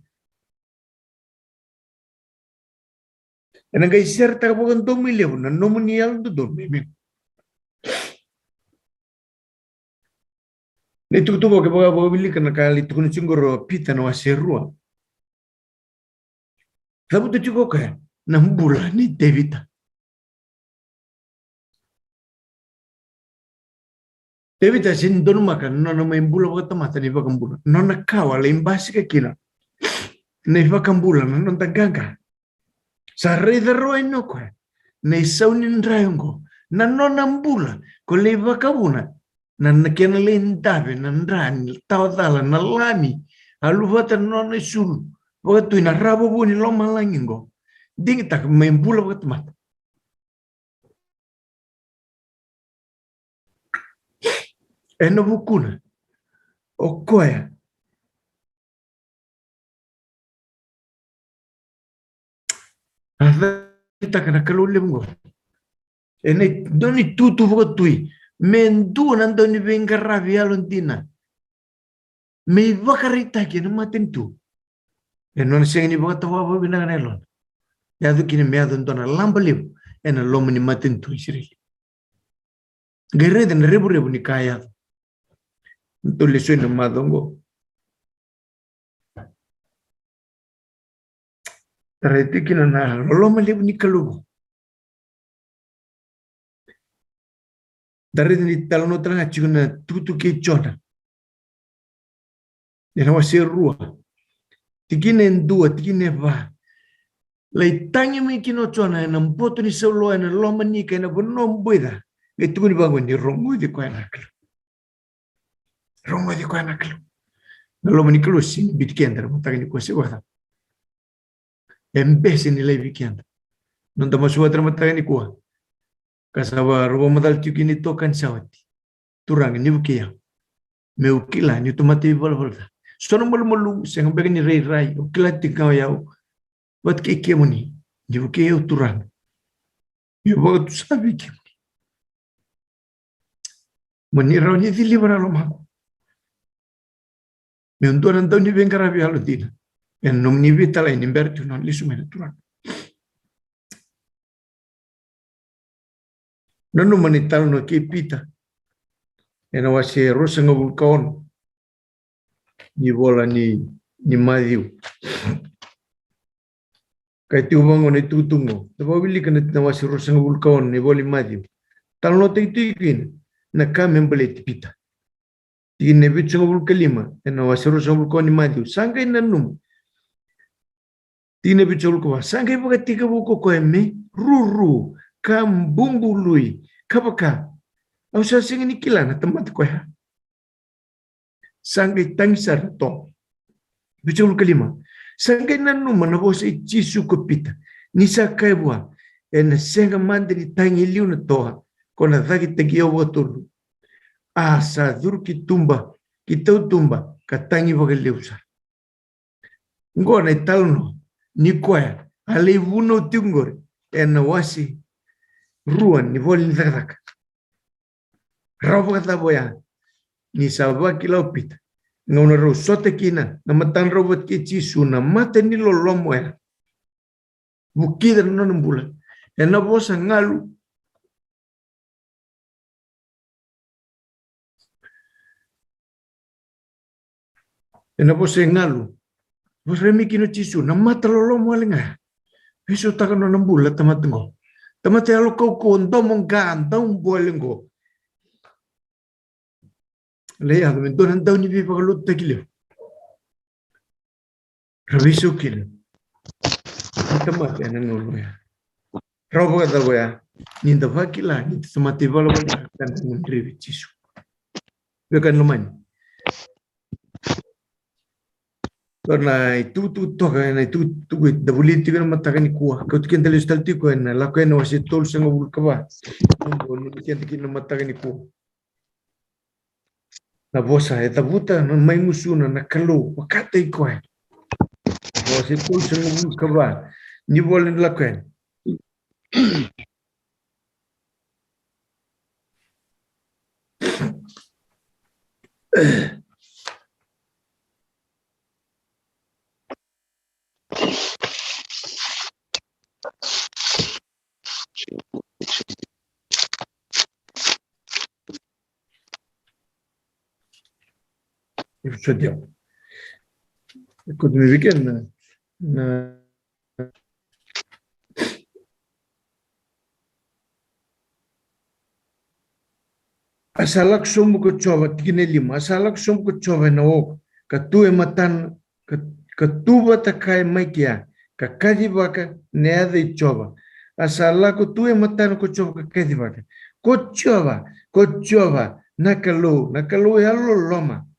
Enang kay sir ta baka domilew na nomunial do domilew. Nitutubo ke baka bili ka nakali tukun singoro pita no aserua. Sabu tu chuko kaya nambula ni Devita. Devita sin donu makan no main bula baka tamata ni baka bula. No nakawa la imbasi ka kina. Na baka bula no tagaga. Sa reda roe no kwa. Na isaunin rayongo. Na no nambula ko le baka buna. Na nakena le ndabe na ndrani tawadala na lami. Aluvata no na sulu. Baka tu ina rabo buni lo malangingo. Ding tak main bula baka tamata. Eno bukuna. O koya. Kita kena keluar mo. Ene doni tutu baka tui. Mendu nandoni bengkara vialontina. Me vakarita ki na matentu. Eno na siya ni baka tawa ba binanganelon. Yado kini meado ndona lambaliw. Ena lomo ni matentu isiri. Gere den rebu ni kaya. Nto leso ni madongo. Tarete kina na lomo liw ni kalugo. Dari ni talono tanga chuna tutu ke chona. Ena wasi rua. Tikine ndua, tikine va. Lai tangi mi kino chona ena mpoto ni solo ena loma ni ka ena bonom buida. Itu ni bango ni rongo di kwa naklo. Rongo di kwa naklo. Na loma ni kalo sin bitkender mutaka ni kwa sewa. Embesi ni lai bikender. Nonta masua mutaka ni kwa. Kasawa robo modal tukini tokan sawati. Turang ni bukia. Meukila ni tomati volvolta. Sono molu seng bega ni rai. Ukila tingkau yau. Wat ke muni. Ni bukia turang. Yo baga tu sabi ke. Muni raw ni dili bara lo mako. Me undoran daw ni bengara bi halodina. En nom ni vitala in imbertu non li sumena turang. Nanu manital no ke pita. Ena wasi rosa ngabulkaon. Ni bola ni madiu. Kay tiubang ni tutungo. Tabawili ka na wasi rosa ngabulkaon ni boli madiu. Talno te itikin na kamen balit pita. Tikin nebit sa ngabulkalima. Ena wasi rosa ngabulkaon ni madiu. Sangkay nanum. Tikin nebit sa ngabulkaon. Sangkay baka tika buko ko eme. Ruru. Kam bumbului. Kapaka. Au sa sing ni kila na tamat ko ya. Sangkay tangsar to. Bichul kalima. Sangkay nanu manabos ichisu ko pita. Nisa kaibwa. En senga mandri tangi liu na toha. Kona thaki tagi au watulu. asa dur kitumba kitau tumba katangi bagaleusa ngona italno ni koya ale vuno tungor ena wasi ruan ni volin zarak rawa boya ni sabaki laupit ngona ro sote kina na matan robot ki chisu na mate ni lolomo ya bukida no nambula ena bosa ngalu ena bosa ngalu bosa remiki no chisu na mata lolomo alenga eso taka no nambula tamatengo tamate alo kau kondomong gandang bolengo le ya men donan daw ni bi pagalut takile rabiso kile tamate anan no ya robo da boya ni da vakila ni tamate balo kan ndrivi chisu bekan luman karena itu toka na itu da buliti kan mata kan kuah kau tiken tele stalti ko na la ko na wasi tol sengo bulkaba no tiken tiken mata kan kuah na bosa eta buta no mai musuna na kalu wakata iko wasi tol sengo bulkaba ni bolen la ko Sudah. Ikut weekend na asalak somu ko coba tigine lima asalak somu ko coba na o katu ematan katuba takai maikia kakadi baka neada i coba asalak ko tu ematan ko coba kakadi baka ko coba nakalo ya lo loma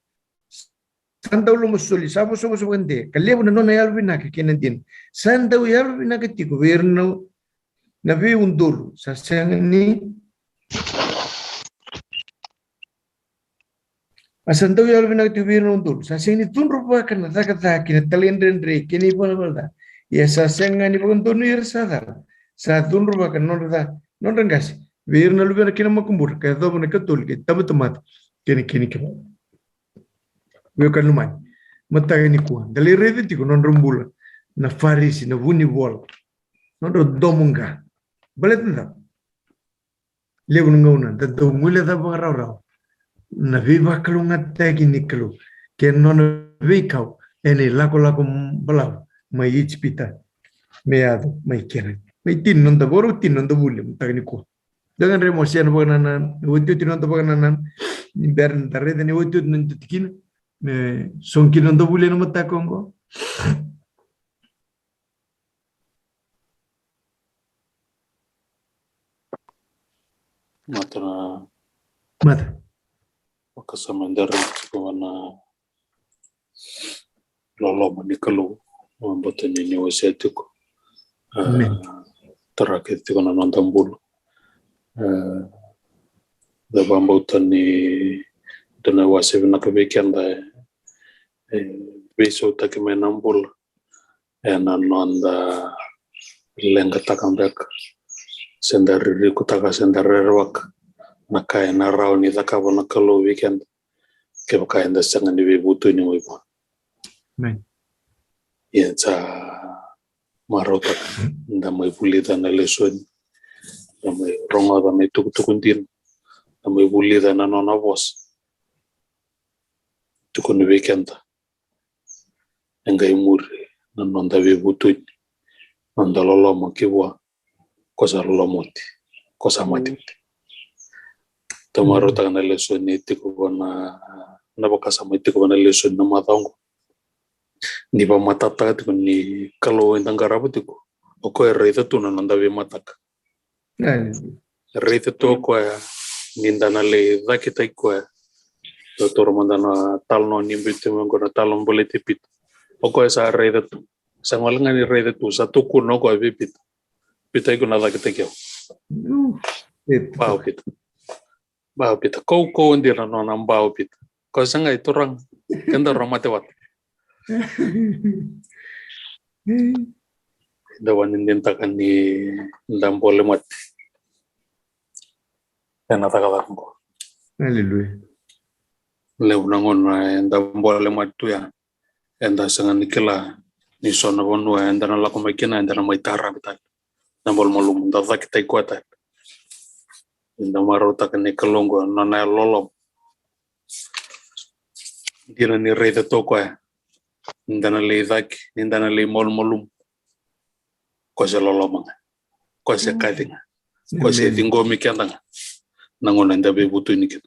Sandau lo musuli, sabo kende. Kaliya na nona yalwi na kikinandin. Sandau yalwi na kiti gobyerno na vi undur sa ni. Asandau yalwi na kiti gobyerno undur sa ni tunro pa kana takata kinatalendendre kini pala. Ya sa ni undur ni yersada. Sa tunro pa kana non rangasi. Gobyerno lo na kinamakumbur kaya do na katul kaya tamat kini. Bukan lumayan, mata ini kuat. Dari rede tiku non rumbula, na farisi, na vuni bol, non domunga. Balet nda. Lewu ngona, da domule da barau. Na viva kalunga tagi niklu, ke non vikau, ene lako balau, mai ichpita, meado, mai keren. Mai tin non da boru, tin non da bule, mata ini kuat. Jangan remosian baganan, wujud tin non da baganan, bern da rede ni wujud non tikin. Son kino ndo bule no mata Kongo mata Wakasamandar wana lolo manikalu mambote ni wasetiko taraketi kuna nantambulu da bambotani dana wasevina kabekenda beso takime nambul nanda lenga takambek sendari kutaka sendari wak nakai narau ni takabona kalau weekend kebakai nda sangan di butu ni wipo ya sa marota nda mai bulida na lesson nda mai ronga da mai tukuntin nda mai bulida na nona bos tukun weekend engai muri nanda butu nanda lolomo kiwa kosa lolomoti kosa mati tomorrow ta na lesson ni tiko na bakasa mo tiko na lesson na matango ni ba matata tiko ni kalo endang garabu tiko oko reita tu na nanda be mataka reita to ko ninda na le dakita ko doctor mandana talno ni bitu ngo na talon bolete pit oko esa reita tu sangalenga ni reita tu satu kuno ko bipit pitai ko na dakita kyo pau pit Bau pita. Kau ndi na nona bau pita. Kau sanga itu orang. Kenda orang mati wat. Dawan indintakan ni ndam boleh mati. Kena takalakan ko. Haleluya. Leu nangon ndam boleh mati ya. Enda sangan nikela ni sona bonu enda na lako makina enda na maitara bital. Nambol malum ndava kita ikuata. Enda marota kan nikelongo nana lolom. Dina ni reda toko ya. Enda na le dak, enda na le malum. Ko se lolomang. Ko se kadinga. Ko se dingo mikendanga. Nangon enda be butu ni kit.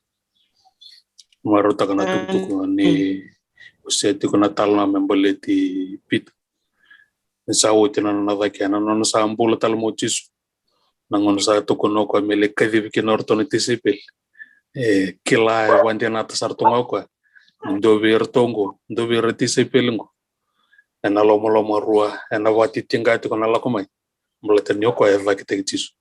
Marota kana tuku ni useti kuna talna membeleti pit. Sawo tina na daki ana no sa ambula tal mochisu. Nangon sa tuku no ko mele kadi ki norton tisipil. Kila wandi na tasartunga ko. Ndo bir tongo, ndo bir tisipil ngo. Ana lomo rua, ana wati tinga tu kana lakomai. Mbeleten yoko ya daki tisu.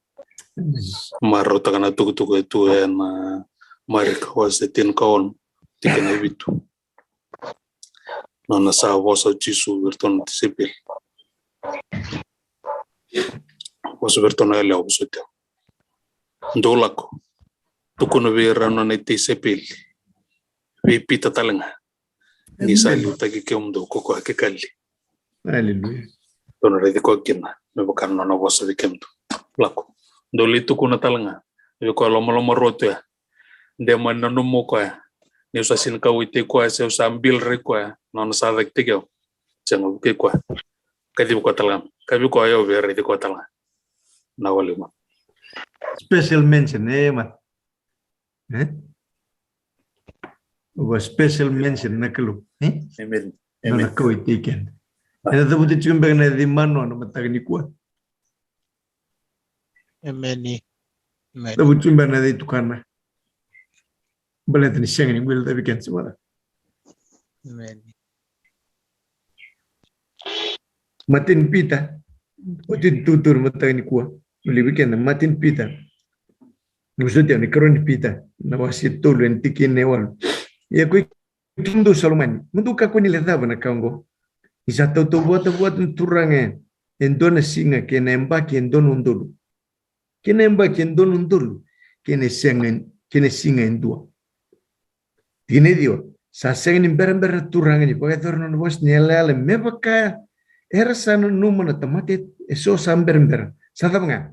Marota kana tuku tu na marika wasetin kaon tikena bitu. Nona sa vosa chisu virton tisipil. Vosa virton ele obusute. Ndolako. Tukuno vera nona tisipil. Vi pita talenga. Ni sali taki kemdo koko akekali. Haleluya. Tono redi ko kina. Me bukan nona vosa vikemdo. Lako. Ndoli tukuna talenga. Viko lomo roto ya. Ndema nanomo ko ya. Ni usa sin ka wite ko se usa ambil re ko non sa vek tigeo jango ke ko kadi ko talam kabi ko yo be re ko talam na wali ma Special mention mat. Was special mention na kalu. amen Na ko itiken. Ana da buti chumbe na di mano na matagni ko. Amen. Da buti chumbe na di tukana. Boleh ni siang ni boleh tapi kan semua. Amen. Matin pita, matin tutur mata ni kuah. Boleh weekend matin pita. Maksudnya ni karon pita. Nawasi tolu entikin newal. Ya kui tundu Solomon. Mundu kako ni leda bana kango. Isa tau buat turange. Endona singa kena embaki endon undulu. Kena embaki endon undulu. Kena singa endua. Tine dio, sa sengin berember turang ni pakai turun bos nyelale me pakai era sana numana tamate eso samberember sada nga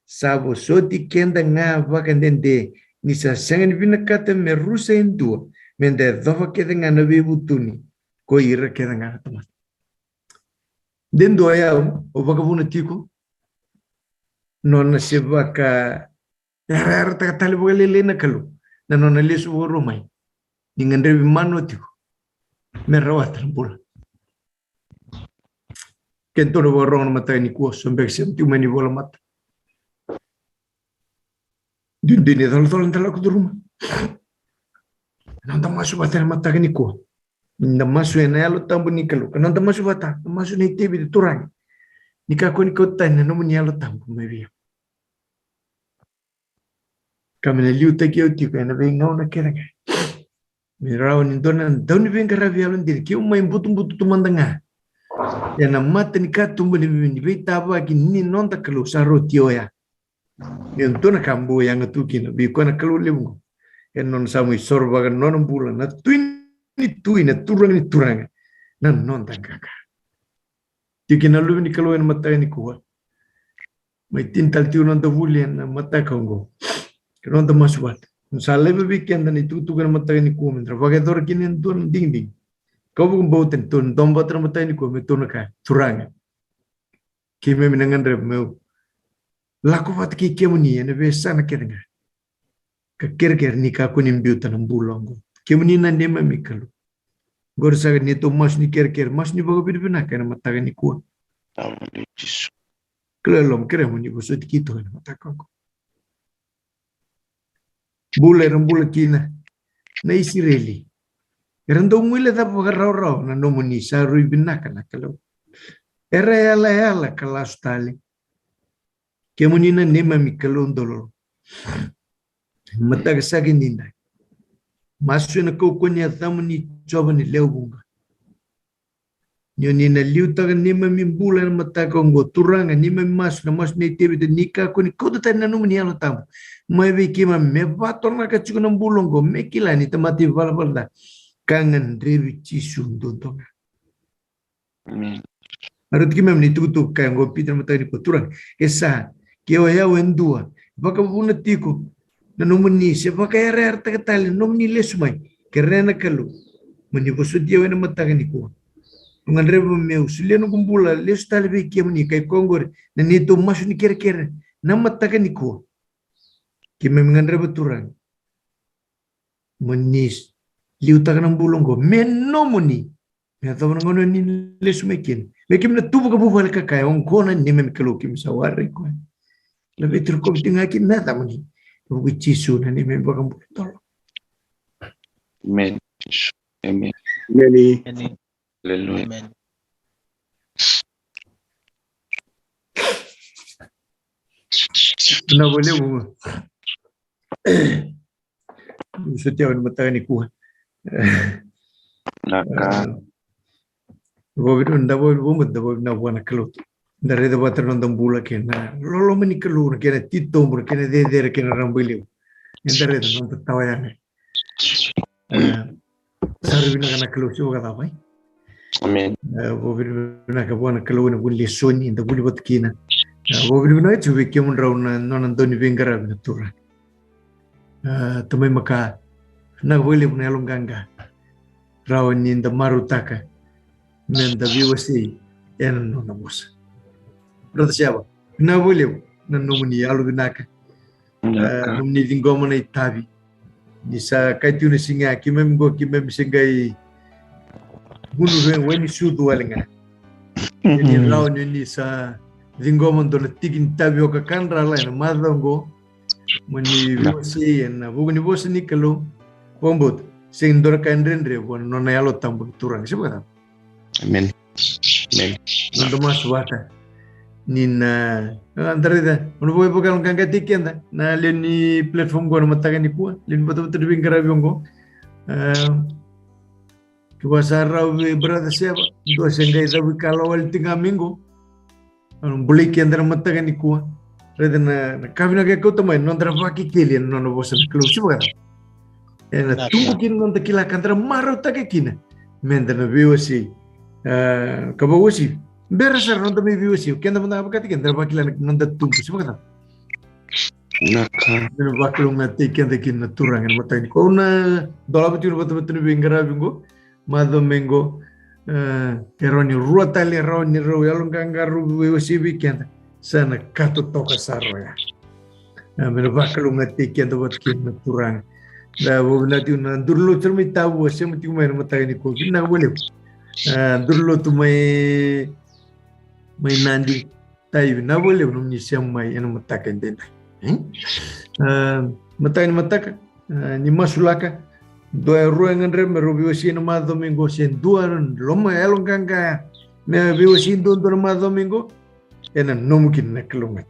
sabo soti kenda nga pakai dende ni sa sengin binakate me rusa indua mende dova keda nga na bebutuni ko ira keda nga tamat dendo ayau o vagabuna tiko nona sebaka era takatali bolele na kalu na nona lesu rumai dengan rebi mano tiku merawat terpula kento do borong mata ni kuo sampai senti mani bola mata dindini tol entala ku rumah nanta masuk batal mata ni kuo nda masuk ena lo tambu ni kalu nanta masuk bata masuk ni tibi turang ni kako ni kota ni no ni lo tambu mebi kamene liu takio tiku ena bengau na kera Mirau ni donan daun ni bengkara bialun diri kiu main butung tumandanga. Ya na mata ni katumbu ni bini taba ki ni nonta kalu saro tio ya. Ni dona kambu yang ngatuki na bi kona kalu limu. Ya non samu sorba kan non bulan na tuin na turang na nonta kaka. Tiki na lu ni kalu en mata ni kuwa. Mai tintal tiu nonta bulian na mata kongo. Nonta masuat. Salah berbikin dan itu kan mata ini kuat. Pakai dor kini tuan ding. Kau bukan bauten tuan domba mata ini kuat. Tuan nak turang. Kime minangan rep mau. Laku wat ki kemuni ane besa nak kena. Kakir nikah aku nimbiu tanam bulong. Kemuni nande mamikalu. Gor sa ni to mas ni ker mas ni bago bina kana mata ini kuat. Kelelom kere muni busut gitu kan mata kau. Bule kina na Israeli. Erando mwile da pagarao na nomuni sa rui binaka na kalau. Era yala kalastali. Kemuni na nema mi kalondolo. Mataga sakin ninda. Masu na kau konya tamu ni coba ni leu bunga. Nyoni na liu taga nima mimbula na mataga ongo turanga nima masu na masu ni tebe de nika ko ni kodo tani nanu ni alo tamu. Mai kima me vator na kachuko na mbulongo me kila ni tamati valvalda. Kangan revi chisum dontonga. Amen. Arut kima ni tutu kaya ngo pitra mataga ni koturang. Esa keo ya wendua. Baka buna tiko. Na nomuni siya baka yara arta katali nomuni lesumay. Kerena kalu. Maniboso dia wena mataga ni kuwa. Ngan rebo meu suliano kumbula lesu tali be kia mani kay kongore. Na nito masu ni kera-kera. Na mataga ni kuwa. Kima ngan rebo turang. Manis. Liu taga ng bulong ko. Menomuni. May tawa ng ano ni lesumay kin. May kim na tubo ka bubal ka kaya. Ang konan ni may kalukim sa wari ko. Labi turko bitingakin na tamo ni. Huwag chisu na ni may bagang bulitol. Amen. Amen. Many. Hallelujah. Amen. Na boleh mo. Setiap orang mataga ni kuha. Naka. Bobito ndabo bumut ndabo na buana kalut. Dari da bater nondam bula kena. Lolo mani kalur kena tito bur kena de kena rambili. Endare da nonta tawayane. Sarvina kana kalut siwa kada bai. Amen. Bobito na ka buana kalut na buli soni nda buli bat kina. Bobito na chubi kemun rauna nonan doni vengara na tura. Tumay maka na buli na along ganga. Rawan ni nda marutaka. Menda viwasi en nona bosa. Berarti siapa? Na boleh na nomini alu binaka. Nomini dingoma na itabi. Nisa kaitu ni singa kimem singai gunu weni sudu walenga. Jadi lawan ni sa dingoma dona tigin tabi oka kanra la na madongo. Mani viwasi en buguni bosa ni kalau bombot sing dora kandrendre bon nona alo tambu turang siapa? Amen. Amen. Nando mas wata. Nina antara ida ono boy pokal kanga tikenda na leni platform go mataga ni kuwa len betul-betul bingkara biongo kuwasara brother siapa do sengai sabi kalau wal tinga minggu boleh kendra mataga ni kuwa reda na kabina ke kota mai non tra vaki kelian non bosan kelu siapa na tunggu kin non tekila kantra maro take kina mendra biwasi kabawasi berasar nonton review sih, kena mana apa kata kena bakilan nonton tunggu siapa kata? Naka. Kena bakilung nanti kena turangan mata ini. Kau na dalam betul-betul bingkara bingo, madam bingo, eroni ruatali eroni royalung kangaru review kena sana katu toka sarwa. Kena bakilung nanti kena buat kena turang. Dah nanti durlo cermin tahu siapa tiga main mata ini kau kena boleh. Durlo tu may nandi tayo na boleh belum nyisiam may ano matakan din matakan ni masulaka doa ruangan rem merubiwasi nama domingo sen duaran loma elong kangka me biwasi don nama domingo ena no mungkin na kilomet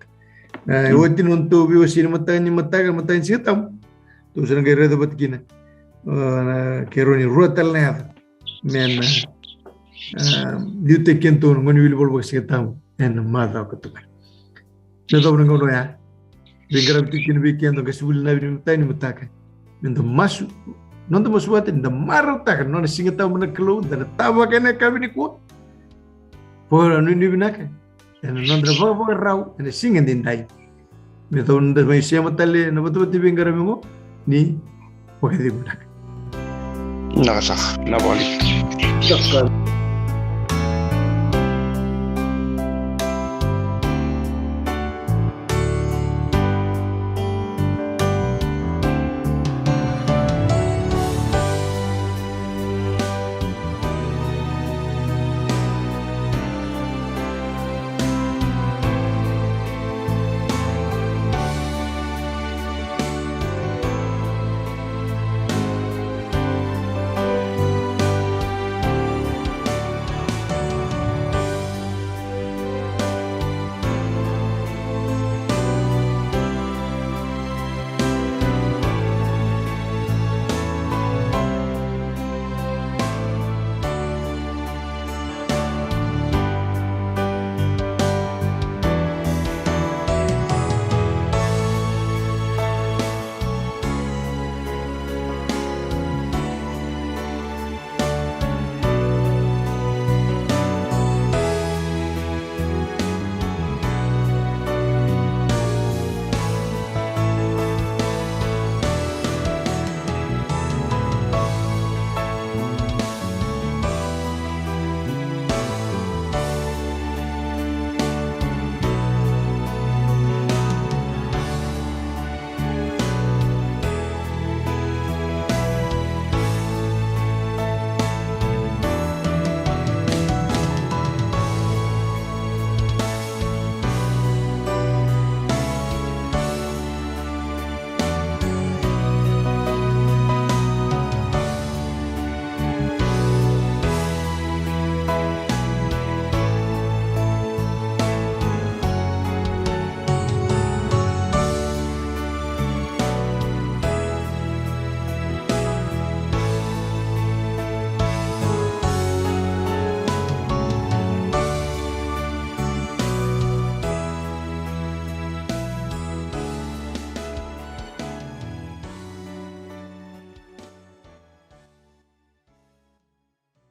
wotin untuk biwasi matakan sitam tu serang kira dapat kina keroni ruatal na men Dito kento ngoni wil bol bos ketam en mada ko tuka. Nedo ngono ya. Bingara tikin weekend ko subul na bin tani mutaka. Nendo masu non to masuat en maro tak non singa taw na klo da tawa kana kabini ko. Por anu ni binaka. En non dra bo raw en singa din dai. Nedo nda mai sia matale na betul bingara mo ni pagdi binaka. Nakasak na balik. Sakal.